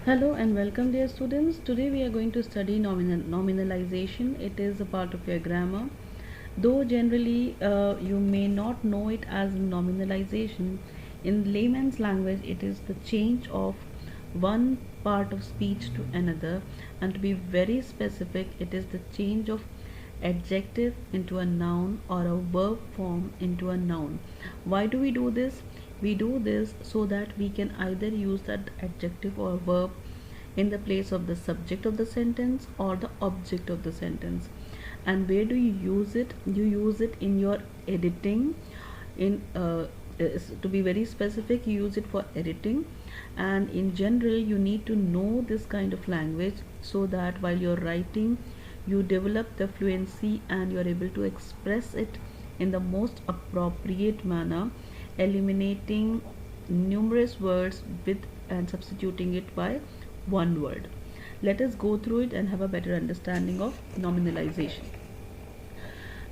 Hello and welcome dear students. Today we are going to study nominalization. It is a part of your grammar. Though generally you may not know it as nominalization, in layman's language it is the change of one part of speech to another, and to be very specific it is the change of adjective into a noun or a verb form into a noun. Why do we do this? We do this so that we can either use that adjective or verb in the place of the subject of the sentence or the object of the sentence. And where do you use it? You use it in your editing. To be very specific, you use it for editing, and in general you need to know this kind of language so that while you're writing you develop the fluency and you're able to express it in the most appropriate manner, eliminating numerous words with and substituting it by one word. Let us go through it and have a better understanding of nominalization.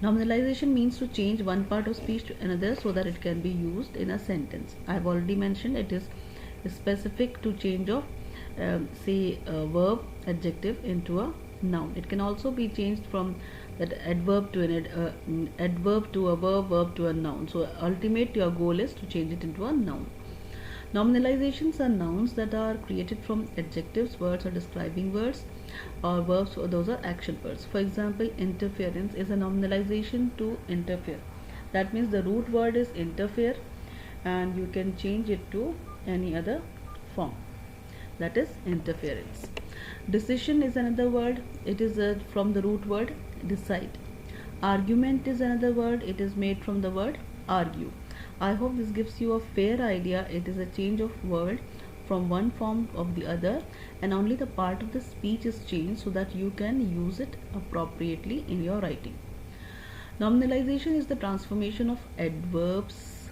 Nominalization means to change one part of speech to another so that it can be used in a sentence. I have already mentioned it is specific to change of say a verb adjective into a noun. It can also be changed from that adverb to an adverb to a verb to a noun. So ultimate your goal is to change it into a noun. Nominalizations are nouns that are created from adjectives, words, or describing words, or verbs, or those are action words. For example, interference is a nominalization to interfere. That means the root word is interfere, and you can change it to any other form. That is interference. Decision is another word. It is from the root word decide. Argument is another word. It is made from the word argue. I hope this gives you a fair idea. It is a change of word from one form of the other, and only the part of the speech is changed so that you can use it appropriately in your writing. Nominalization is the transformation of adverbs,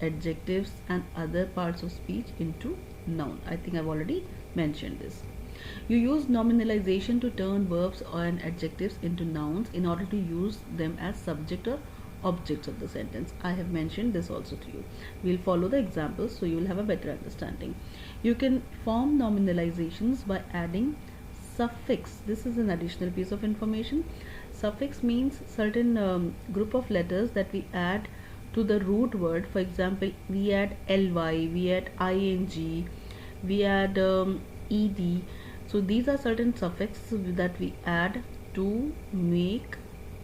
adjectives, and other parts of speech into noun. I think I've already mentioned this. You use nominalization to turn verbs and adjectives into nouns in order to use them as subject or objects of the sentence. I have mentioned this also to you. We'll follow the examples so you will have a better understanding. You can form nominalizations by adding suffix. This is an additional piece of information. Suffix means certain group of letters that we add to the root word. For example, we add ly, we add ing, we add ed. So these are certain suffixes that we add to make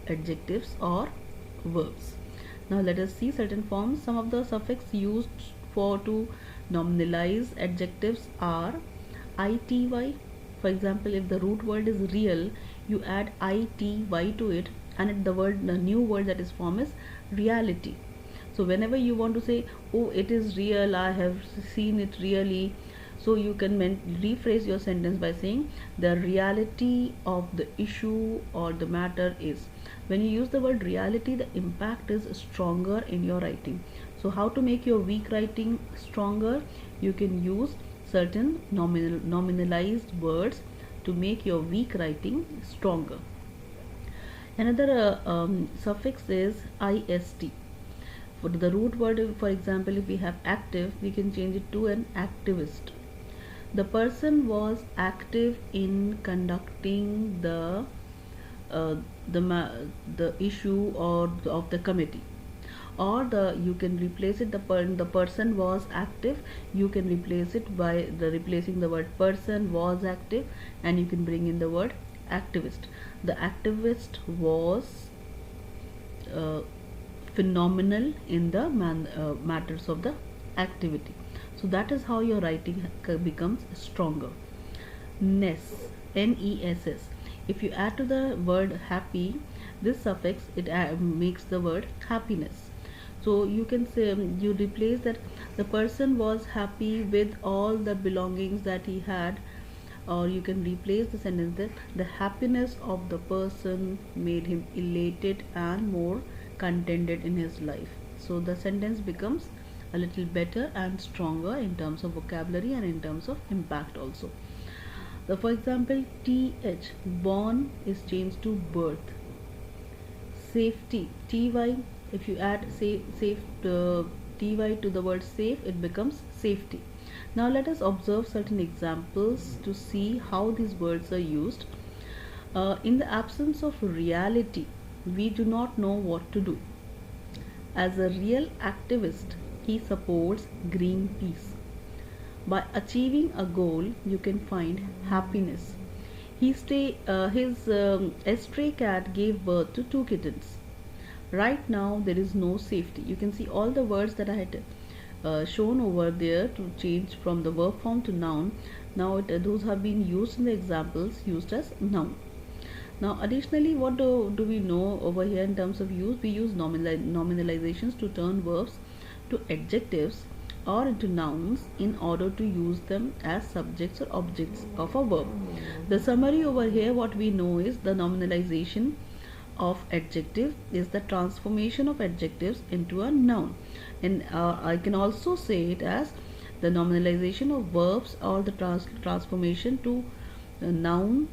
adjectives or verbs. Now let us see certain forms. Some of the suffix used for to nominalize adjectives are ity. For example, if the root word is real, you add ity to it, and the new word that is formed is reality. So whenever you want to say, oh, it is real, I have seen it really, so you can rephrase your sentence by saying the reality of the issue or the matter is. When you use the word reality, the impact is stronger in your writing. So how to make your weak writing stronger? You can use certain nominalized words to make your weak writing stronger. Another suffix is ist. For the root word, for example, if we have active, we can change it to an activist. The person was active in conducting the issue or of the committee, or you can replace it, the person was active, you can replace it by replacing the word person was active, and you can bring in the word activist. The activist was phenomenal in the matters of the activity. So that is how your writing becomes stronger. Ness, ness. If you add to the word happy this suffix, it makes the word happiness. So you can say you replace that the person was happy with all the belongings that he had, or you can replace the sentence that the happiness of the person made him elated and more contented in his life. So the sentence becomes a little better and stronger in terms of vocabulary and in terms of impact also. So for example, th, born is changed to birth. Safety, ty, if you add say safe ty to the word safe, it becomes safety. Now let us observe certain examples to see how these words are used. In the absence of reality, we do not know what to do. As a real activist, he supports Greenpeace. By achieving a goal, you can find happiness. His stray cat gave birth to two kittens. Right now, there is no safety. You can see all the words that I had shown over there to change from the verb form to noun. Now, those have been used in the examples used as noun. Now, additionally, what do we know over here in terms of use? We use nominalizations to turn verbs to adjectives or into nouns in order to use them as subjects or objects of a verb. The summary over here, what we know is the nominalization of adjective is the transformation of adjectives into a noun, and I can also say it as the nominalization of verbs or the transformation to noun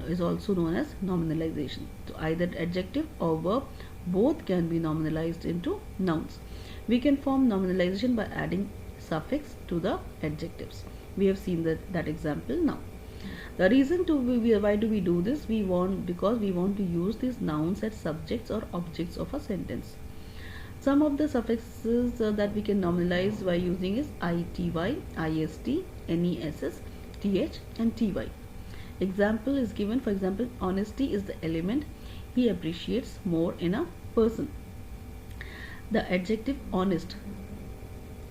is also known as nominalization. So either adjective or verb, both can be nominalized into nouns. We can form nominalization by adding suffix to the adjectives. We have seen that example now. The reason why do we do this? Because we want to use these nouns as subjects or objects of a sentence. Some of the suffixes that we can nominalize by using is ity, ist, ness, th and ty. Example is given. For example, honesty is the element he appreciates more in a person. The adjective honest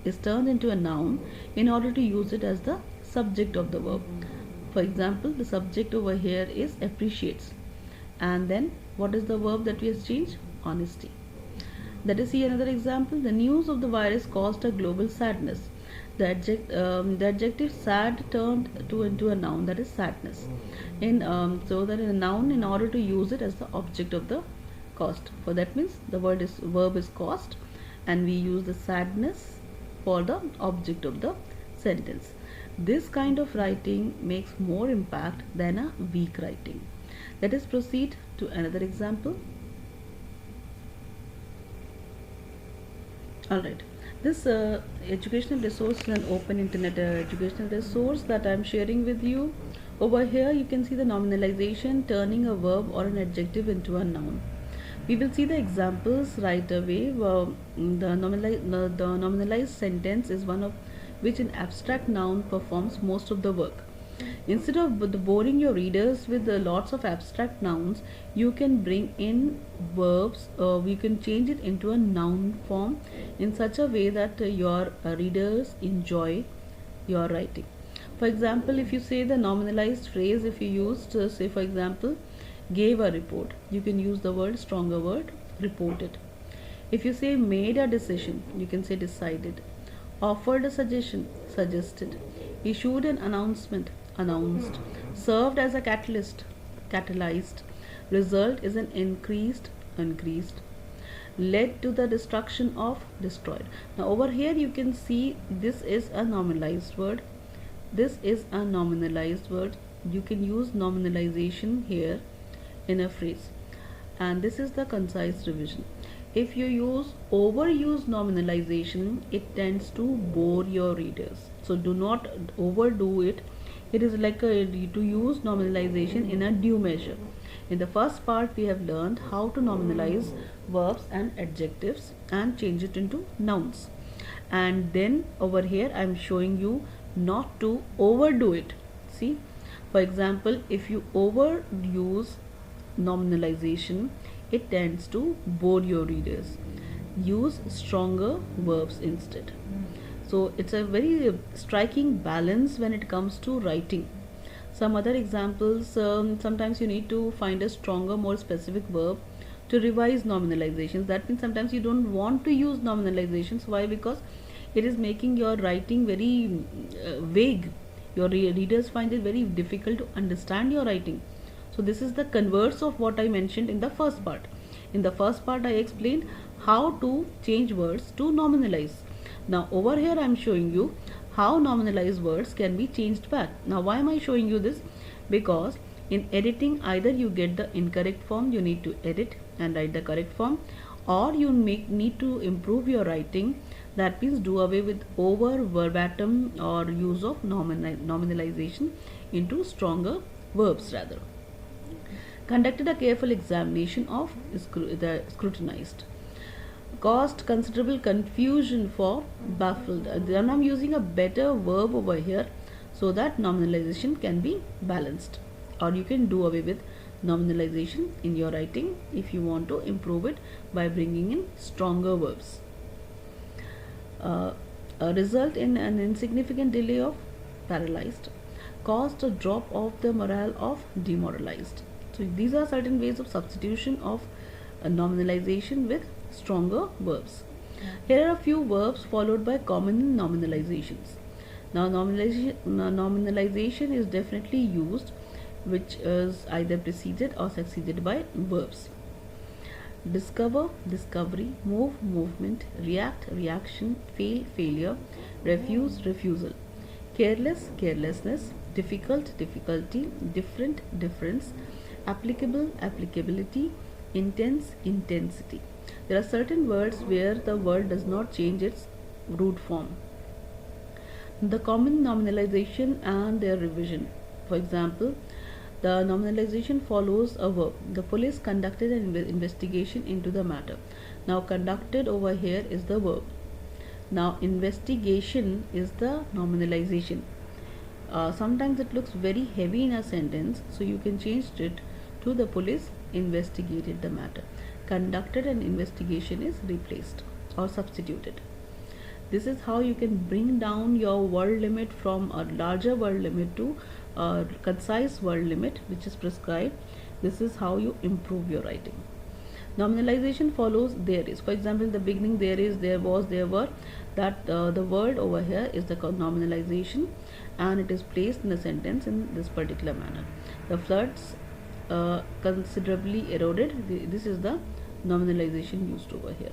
is turned into a noun in order to use it as the subject of the verb. For example, the subject over here is appreciates, and then what is the verb that we have changed? Honesty. Let us see another example. The news of the virus caused a global sadness. The adjective sad turned into a noun, that is sadness. So that in a noun, in order to use it as the object of the cost. For that means the verb is caused, and we use the sadness for the object of the sentence. This kind of writing makes more impact than a weak writing. Let us proceed to another example. Alright, this educational resource is an open internet educational resource that I am sharing with you. Over here you can see the nominalization, turning a verb or an adjective into a noun. We will see the examples right away. The nominalized sentence is one of which an abstract noun performs most of the work. Instead of boring your readers with lots of abstract nouns, you can bring in verbs. We can change it into a noun form in such a way that your readers enjoy your writing. For example, if you say the nominalized phrase, if you used say for example, gave a report, you can use the word stronger word, reported. If you say made a decision, you can say decided. Offered a suggestion, suggested. Issued an announcement, announced. Served as a catalyst, catalyzed. Result is an increased, increased. Led to the destruction of, destroyed. Now over here you can see this is a nominalized word. This is a nominalized word. You can use nominalization here in a phrase, and this is the concise revision. If you overuse nominalization, it tends to bore your readers, so do not overdo it. It is like to use nominalization in a due measure. In the first part we have learned how to nominalize verbs and adjectives and change it into nouns, and then over here I am showing you not to overdo it. See, for example, if you overuse nominalization, it tends to bore your readers. Use stronger verbs instead. So it's a very striking balance when it comes to writing. Some other examples, sometimes you need to find a stronger, more specific verb to revise nominalizations. That means sometimes you don't want to use nominalizations. Why? Because it is making your writing very vague. Your readers find it very difficult to understand your writing. So this is the converse of what I mentioned in the first part. In the first part I explained how to change words to nominalize. Now over here I am showing you how nominalized words can be changed back. Now why am I showing you this? Because in editing, either you get the incorrect form, you need to edit and write the correct form, or you need to improve your writing That means do away with over verbatim or use of nominalization into stronger verbs rather. Conducted a careful examination of the scrutinized. Caused considerable confusion for baffled. Then I'm using a better verb over here so that nominalization can be balanced, or you can do away with nominalization in your writing if you want to improve it by bringing in stronger verbs. A result in an insignificant delay of paralyzed. Caused a drop of the morale of demoralized. So these are certain ways of substitution of nominalization with stronger verbs. Here are a few verbs followed by common nominalizations. Now nominalization is definitely used which is either preceded or succeeded by verbs. Discover, discovery, move, movement, react, reaction, fail, failure, refuse, refusal. Careless, carelessness, difficult, difficulty, different, difference, applicable, applicability, intense, intensity. There are certain words where the word does not change its root form. The common nominalization and their revision. For example, the nominalization follows a verb. The police conducted an investigation into the matter. Now conducted over here is the verb. Now investigation is the nominalization. Sometimes it looks very heavy in a sentence, so you can change it to the police investigated the matter. Conducted an investigation is replaced or substituted. This is how you can bring down your word limit from a larger word limit to a concise word limit which is prescribed. This is how you improve your writing. Nominalization follows there is. For example, in the beginning there is, there was, there were. That the word over here is the nominalization and it is placed in a sentence in this particular manner. The floods considerably eroded. This is the nominalization used over here.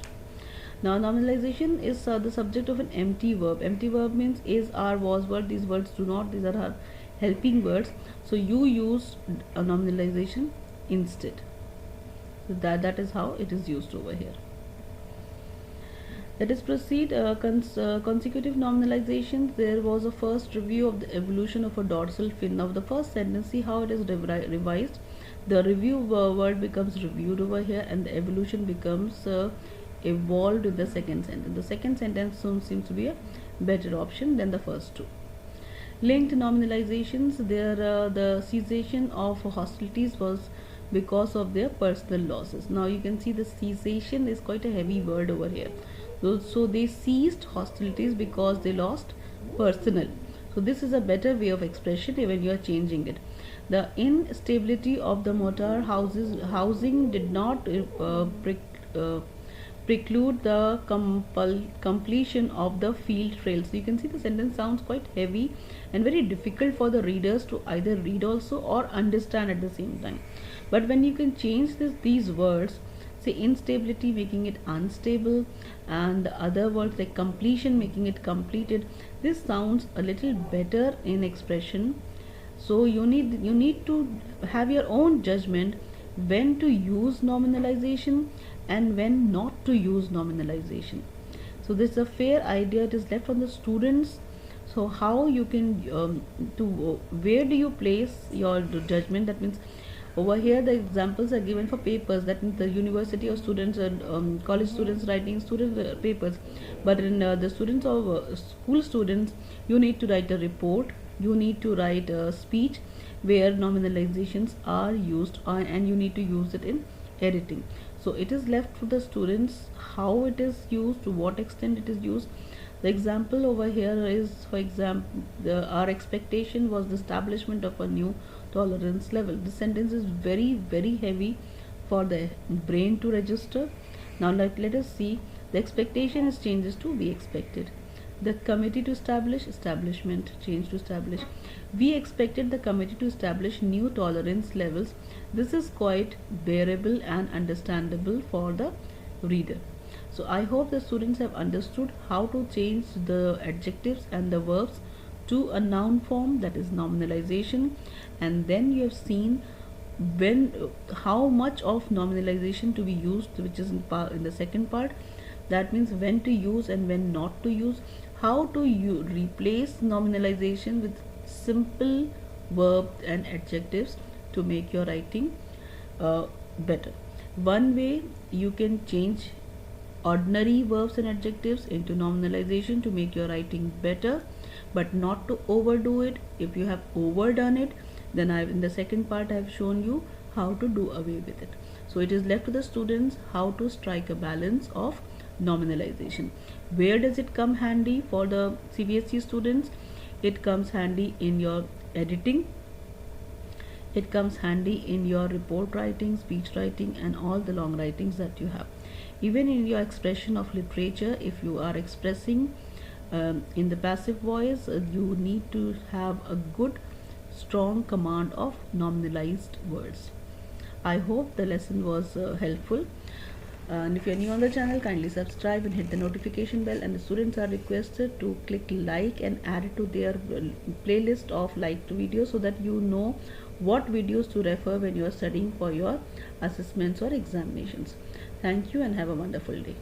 Now nominalization is the subject of an empty verb. Empty verb means is, are, was, were. These words do not, these are helping words, so you use a nominalization instead. So that is how it is used over here. Let us proceed. Consecutive nominalizations. There was a first review of the evolution of a dorsal fin. Now the first sentence, see how it is revised. The review word becomes reviewed over here and the evolution becomes evolved in the second sentence. The second sentence seems to be a better option than the first two. Linked nominalizations. There the cessation of hostilities was because of their personal losses. Now you can see the cessation is quite a heavy word over here. So they ceased hostilities because they lost personal. So this is a better way of expression when you are changing it. The instability of the motor housing did not preclude the completion of the field trail. So you can see the sentence sounds quite heavy and very difficult for the readers to either read also or understand at the same time. But when you can change these words, say instability making it unstable and the other words like completion making it completed, this sounds a little better in expression. So you need to have your own judgment when to use nominalization and when not to use nominalization. So this is a fair idea. It is left on the students. So how you can where do you place your judgment? That means over here the examples are given for papers, that means the university or students and college students writing student papers. But in the students of school students, you need to write a report, you need to write a speech where nominalizations are used and you need to use it in editing. So it is left to the students how it is used, to what extent it is used. The example over here is, for example, our expectation was the establishment of a new tolerance level. This sentence is very, very heavy for the brain to register. Now let us see. The expectation is changes to we expected. The committee to establish, establishment, change to establish. We expected the committee to establish new tolerance levels. This is quite bearable and understandable for the reader. So I hope the students have understood how to change the adjectives and the verbs to a noun form, that is nominalization, and then you have seen how much of nominalization to be used, which is in the second part. That means when to use and when not to use. How to replace nominalization with simple verbs and adjectives to make your writing better. One way you can change ordinary verbs and adjectives into nominalization to make your writing better, but not to overdo it. If you have overdone it, then in the second part I have shown you how to do away with it. So it is left to the students how to strike a balance of nominalization. Where does it come handy for the CBSE students? It comes handy in your editing. It comes handy in your report writing, speech writing, and all the long writings that you have. Even in your expression of literature, if you are expressing in the passive voice, you need to have a good strong command of nominalized words. I hope the lesson was helpful. And if you are new on the channel, kindly subscribe and hit the notification bell, and the students are requested to click like and add it to their playlist of liked videos, so that you know what videos to refer when you are studying for your assessments or examinations. Thank you and have a wonderful day.